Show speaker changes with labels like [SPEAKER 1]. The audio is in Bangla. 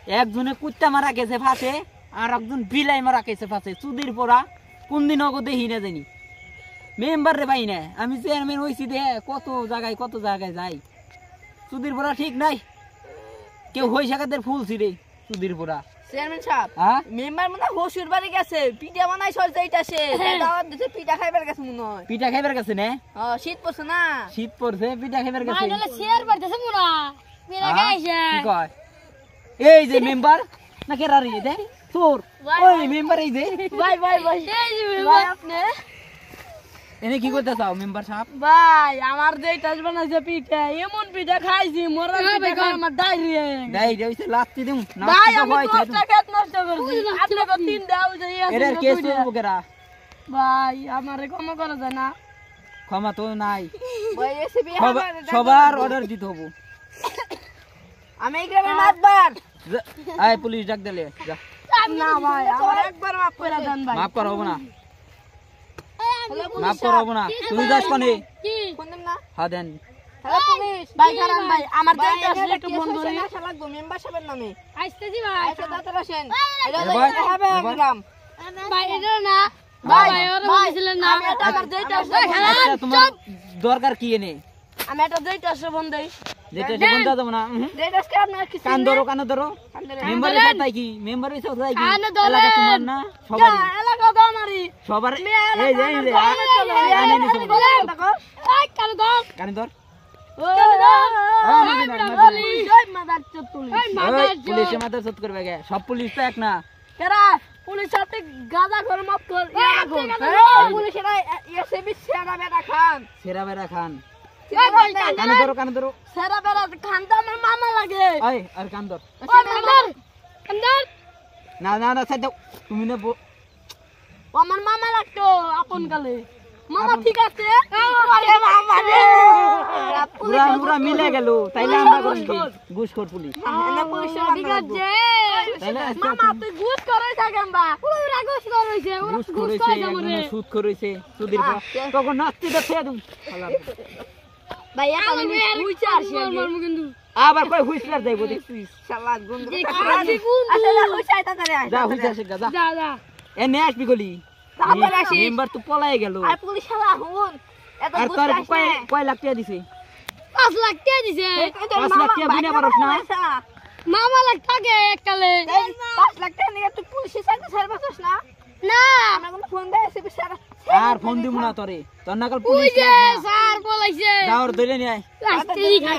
[SPEAKER 1] একজনে কুত্তা মারা গেছে ফাঁসে আর একজন বিলাই মারা গেছে ফাঁসে চুদির পড়া কোন দিন অগো দেখি না জানি মেম্বার রে পাই না আমি চেয়ারম্যান হইছি দে কত জায়গায় যাই চুদির পড়া ঠিক নাই কেউ হই শাখাদের ফুলছি রে চুদির পড়া
[SPEAKER 2] চেয়ারম্যান সাহেব
[SPEAKER 1] হ্যাঁ
[SPEAKER 2] মেম্বার মনে হসুর বাড়ি গেছে পিঠা বানাই সর যাইতাছে দাওয়াত দিতে পিঠা খাইবার গেছে মনে হয়
[SPEAKER 1] পিঠা খাইবার গেছে না
[SPEAKER 2] শীত পড়ছে না
[SPEAKER 1] শীত পড়ছে পিঠা খাইবার গেছে
[SPEAKER 3] ভাই বলে শেয়ার করতেছে মুনা পিঠা খাইছে
[SPEAKER 1] কি কয় এই যে মেম্বার না কেরারি দে তোর ওই মেম্বার এই যে
[SPEAKER 2] ভাই
[SPEAKER 3] এই যে
[SPEAKER 2] ভাই আপনি
[SPEAKER 1] এনে কি করতে চাও মেম্বার সাহেব
[SPEAKER 2] ভাই আমার যেটাস বানাইছে পিঠা এমন পিঠা খাইছি মরার পিঠা খাই আমার ডায়রিয়া
[SPEAKER 1] গাই দেইছে লাত্তি দিম না
[SPEAKER 2] ভাই
[SPEAKER 1] তো
[SPEAKER 2] আমি
[SPEAKER 1] হয়
[SPEAKER 2] কষ্ট খেত নষ্ট করছি আপনি কত তিন দাও যাই
[SPEAKER 1] এর কেস করব কেরা
[SPEAKER 2] ভাই আমারে ক্ষমা করা যায় না
[SPEAKER 1] ক্ষমা তো নাই
[SPEAKER 2] ভাই এসবি
[SPEAKER 1] সবার অর্ডার দিতে হবে
[SPEAKER 2] আমি এই গ্রামের মাতবার
[SPEAKER 1] আয় পুলিশ ডাক দিলে যা
[SPEAKER 2] না ভাই আমার একবার মাফ করে দেন ভাই
[SPEAKER 1] মাফ করা হবে না মাফ করা হবে না তুই যাস কোনে
[SPEAKER 3] কি
[SPEAKER 2] কোনদিন না
[SPEAKER 1] হ্যাঁ দেন
[SPEAKER 2] হ্যালো পুলিশ ভাই খারাপ ভাই আমার যেটা আসলে একটু ফোন ধরে আশা লাগবে মেম্বার সাহেবের নামে
[SPEAKER 3] আইতেছি ভাই
[SPEAKER 2] আইসা দাঁতের আসেন এটা
[SPEAKER 1] ভাই,
[SPEAKER 2] হবে
[SPEAKER 1] ভাই।
[SPEAKER 2] গ্রাম
[SPEAKER 3] ভাই এটা না
[SPEAKER 2] ভাই
[SPEAKER 3] ভাই ওরা
[SPEAKER 2] ভাই,
[SPEAKER 3] বলেছিলেন না
[SPEAKER 2] আমি এটা আমার যেটা আসলে
[SPEAKER 1] আচ্ছা তোমার দরকার কি এনে
[SPEAKER 2] আমি এটা যেটা আসলে ফোন দেই
[SPEAKER 1] যেটা জীবন দাও না
[SPEAKER 2] যেটা আজকে আপনার কি
[SPEAKER 1] কান ধরো মেম্বারের সাথে কি মেম্বারের সাথে কি
[SPEAKER 3] কানে ধরেন।
[SPEAKER 1] এলাকা তোমার না সবার
[SPEAKER 2] এলাকা তো আমারই
[SPEAKER 1] সবার এই যে কানে নিছো
[SPEAKER 3] এই কানে ধর
[SPEAKER 1] কানে ধর
[SPEAKER 3] এই মাদার
[SPEAKER 1] পুলিশের মাথা চুত করবে গে সব পুলিশ তো এক না
[SPEAKER 2] পুলিশ সাথে গাঁজা ঘর মাপ কর পুলিশেরা এসবি সেরা বেটা খান
[SPEAKER 1] সেরা বেড়া খান
[SPEAKER 3] এই ভাই
[SPEAKER 1] কানে ধরো
[SPEAKER 2] সেরা বেটা খান তো আমার মামা লাগে
[SPEAKER 1] ওই আর কান ধর
[SPEAKER 3] কান্দর
[SPEAKER 1] না সাইড দাও তুমি না
[SPEAKER 2] ও আমার মামা লাগতো আপন কালে মামা ঠিক আছে আরে মামা রে
[SPEAKER 1] পুরা মিলে গেল তাইলে আমরা করি কি ঘুষখোর পুলিশ
[SPEAKER 2] না পুলিশ
[SPEAKER 3] ঠিক আছে
[SPEAKER 1] তাইলে
[SPEAKER 2] মামা তুই ঘুষ করে থাকেন বা
[SPEAKER 3] পুরা গোস করেছে ওরা
[SPEAKER 1] ঘুষ করেছে একদম সুদ করেছে সুদের পর তখন নাচতে দেখতে একদম
[SPEAKER 2] ভাই এখন আমি বুঝতে আসি
[SPEAKER 3] মারমু কিন্তু
[SPEAKER 1] আবার কই হুইসলার যাইবো দেখছিস
[SPEAKER 2] শালা গুন্ড
[SPEAKER 3] খাসি গুন্ডু।
[SPEAKER 2] আসলে হুইসাই তাড়াতাড়ি আয়
[SPEAKER 1] যা হুইসা শেখা যা
[SPEAKER 3] যা যা
[SPEAKER 1] এ নে আসবি গলি
[SPEAKER 2] তাড়াতাড়ি আসিস।
[SPEAKER 1] মেম্বার তো পলাই গেল
[SPEAKER 2] আর পুলিশ শালা হুন এত
[SPEAKER 1] আর
[SPEAKER 2] ঘুষ
[SPEAKER 1] তোর
[SPEAKER 2] খাস না
[SPEAKER 1] কয় লাখ টাকা দিছে
[SPEAKER 3] 5 লাখ টাকা দিছে
[SPEAKER 1] 5 লাখ টাকা বিনা পারস না
[SPEAKER 3] মামা লাখ টাকা এককালে
[SPEAKER 2] 5 লাখ টাকা নিয়ে তুই পুলিশের সাথে সার্ভিস না
[SPEAKER 3] না
[SPEAKER 2] আমরা কোনো ফোন দেয় এসবি সারা
[SPEAKER 1] আর ফোন দিমু না তোরে তোর নাকাল
[SPEAKER 3] ওই
[SPEAKER 1] পুলিশ
[SPEAKER 3] যে স্যার বলাইছে
[SPEAKER 1] যাওয়ার ধরে নিয়ে আয়
[SPEAKER 3] রাস্তায় খাই